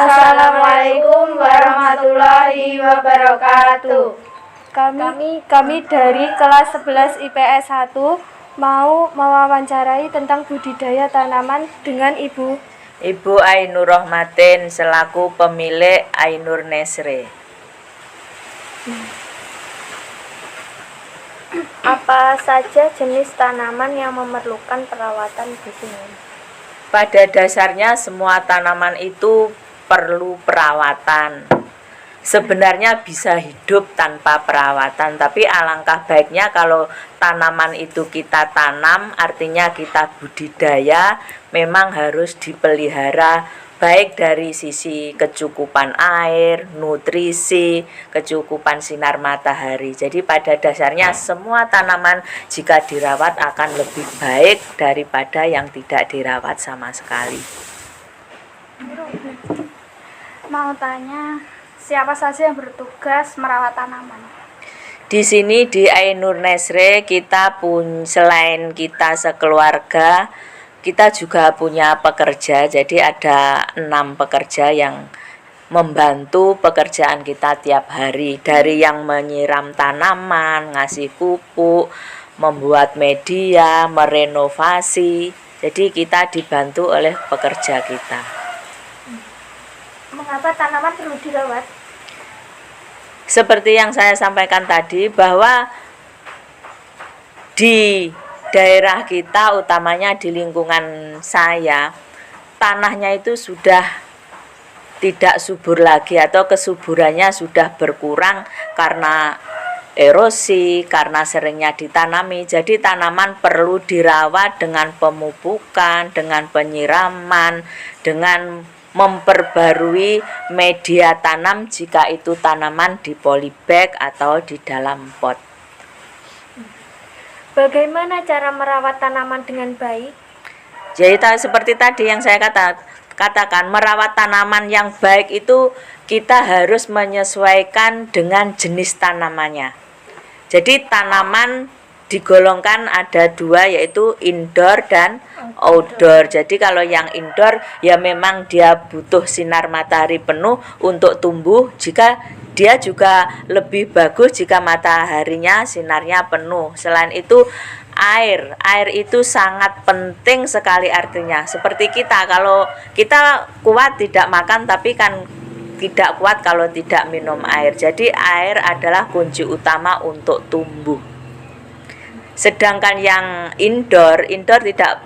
Assalamualaikum warahmatullahi wabarakatuh. Kami dari kelas 11 IPS 1 mau mewawancarai tentang budidaya tanaman dengan Ibu Ainur Rohmatin selaku pemilik Ainur Nesre. Apa saja jenis tanaman yang memerlukan perawatan di sini? Pada dasarnya semua tanaman itu perlu perawatan. Sebenarnya bisa hidup tanpa perawatan, tapi alangkah baiknya kalau tanaman itu kita tanam, artinya kita budidaya, memang harus dipelihara baik dari sisi kecukupan air, nutrisi, kecukupan sinar matahari. Jadi pada dasarnya semua tanaman jika dirawat akan lebih baik daripada yang tidak dirawat sama sekali. Mau tanya, siapa saja yang bertugas merawat tanaman? Di sini di Ainur Nesre kita selain kita sekeluarga, kita juga punya pekerja. Jadi ada 6 pekerja yang membantu pekerjaan kita tiap hari. Dari yang menyiram tanaman, ngasih pupuk, membuat media, merenovasi. Jadi kita dibantu oleh pekerja kita. Mengapa tanaman perlu dirawat? Seperti yang saya sampaikan tadi, bahwa di daerah kita, utamanya di lingkungan saya, tanahnya itu sudah tidak subur lagi atau kesuburannya sudah berkurang karena erosi, karena seringnya ditanami. Jadi tanaman perlu dirawat dengan pemupukan, dengan penyiraman, dengan memperbarui media tanam jika itu tanaman di polybag atau di dalam pot. Bagaimana cara merawat tanaman dengan baik? Jadi seperti tadi yang saya katakan, merawat tanaman yang baik itu kita harus menyesuaikan dengan jenis tanamannya. Jadi tanaman digolongkan ada 2, yaitu indoor dan outdoor. Jadi kalau yang indoor ya memang dia butuh sinar matahari penuh untuk tumbuh. Jika dia juga lebih bagus jika mataharinya sinarnya penuh. Selain itu air itu sangat penting sekali artinya. Seperti kita, kalau kita kuat tidak makan tapi kan tidak kuat kalau tidak minum air. Jadi air adalah kunci utama untuk tumbuh. Sedangkan yang indoor tidak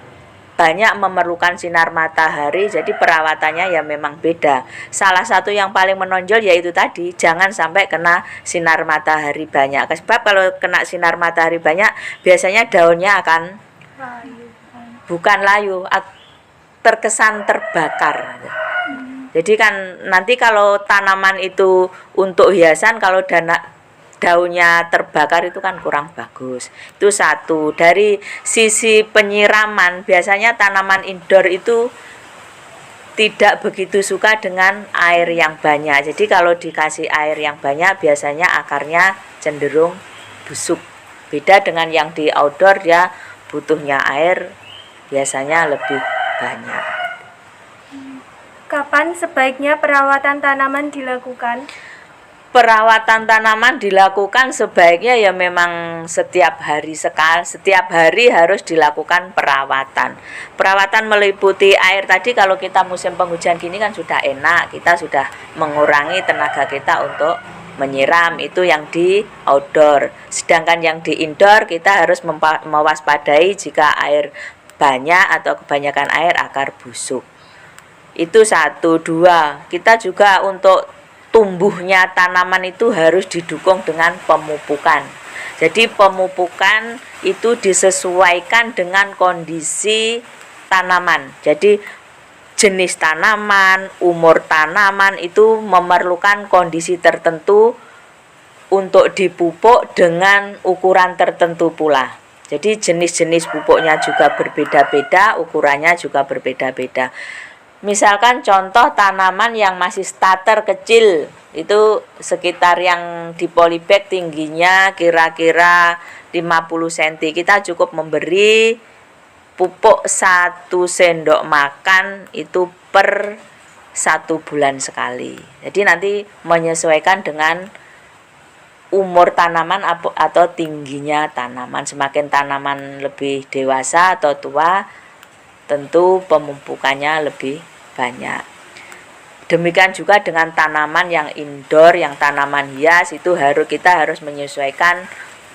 banyak memerlukan sinar matahari, jadi perawatannya ya memang beda. Salah satu yang paling menonjol yaitu tadi, jangan sampai kena sinar matahari banyak. Sebab kalau kena sinar matahari banyak, biasanya daunnya akan bukan layu, terkesan terbakar. Jadi kan nanti kalau tanaman itu untuk hiasan, kalau daunnya terbakar itu kan kurang bagus. Itu satu. Dari sisi penyiraman, biasanya tanaman indoor itu tidak begitu suka dengan air yang banyak. Jadi kalau dikasih air yang banyak, biasanya akarnya cenderung busuk. Beda dengan yang di outdoor, dia butuhnya air biasanya lebih banyak. Kapan sebaiknya perawatan tanaman dilakukan? Perawatan tanaman dilakukan sebaiknya ya memang setiap hari harus dilakukan perawatan. Perawatan meliputi air tadi. Kalau kita musim penghujan gini kan sudah enak, kita sudah mengurangi tenaga kita untuk menyiram, itu yang di outdoor. Sedangkan yang di indoor kita harus mewaspadai jika air banyak atau kebanyakan air akar busuk. Itu 1, 2. Kita juga untuk tumbuhnya tanaman itu harus didukung dengan pemupukan. Jadi pemupukan itu disesuaikan dengan kondisi tanaman. Jadi jenis tanaman, umur tanaman itu memerlukan kondisi tertentu untuk dipupuk dengan ukuran tertentu pula. Jadi jenis-jenis pupuknya juga berbeda-beda, ukurannya juga berbeda-beda. Misalkan contoh tanaman yang masih starter kecil, itu sekitar yang di polybag tingginya kira-kira 50 cm. Kita cukup memberi pupuk 1 sendok makan itu per 1 bulan sekali. Jadi nanti menyesuaikan dengan umur tanaman atau tingginya tanaman. Semakin tanaman lebih dewasa atau tua, tentu pemupukannya lebih banyak. Demikian juga dengan tanaman yang indoor, yang tanaman hias, itu kita harus menyesuaikan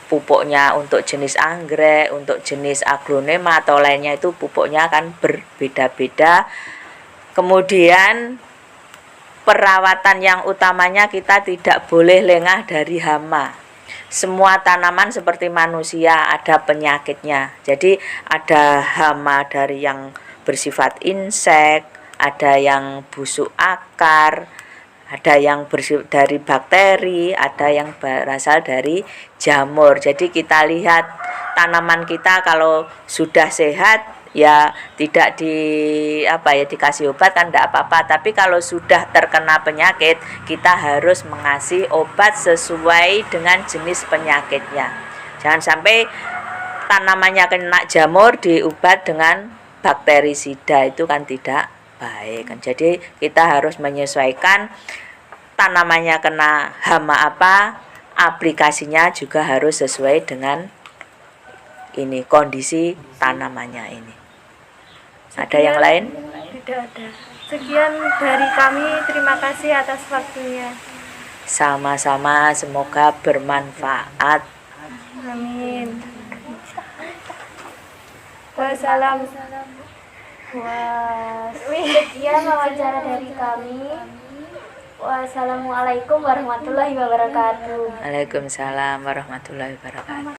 pupuknya. Untuk jenis anggrek, untuk jenis aglonema atau lainnya itu pupuknya akan berbeda-beda. Kemudian perawatan yang utamanya kita tidak boleh lengah dari hama. Semua tanaman seperti manusia ada penyakitnya. Jadi ada hama dari yang bersifat insek, ada yang busuk akar, ada yang bersifat dari bakteri, ada yang berasal dari jamur. Jadi kita lihat tanaman kita kalau sudah sehat ya tidak dikasih obat kan tidak apa-apa, tapi kalau sudah terkena penyakit kita harus mengasih obat sesuai dengan jenis penyakitnya. Jangan sampai tanamannya kena jamur diobat dengan bakterisida, itu kan tidak baik kan. Jadi kita harus menyesuaikan tanamannya kena hama apa, aplikasinya juga harus sesuai dengan ini kondisi tanamannya ini. Ada yang lain? Tidak ada. Sekian dari kami, terima kasih atas waktunya. Sama-sama, semoga bermanfaat. Amin. Wassalam. Sekian wawancara dari kami. Wassalamualaikum warahmatullahi wabarakatuh. Waalaikumsalam warahmatullahi wabarakatuh.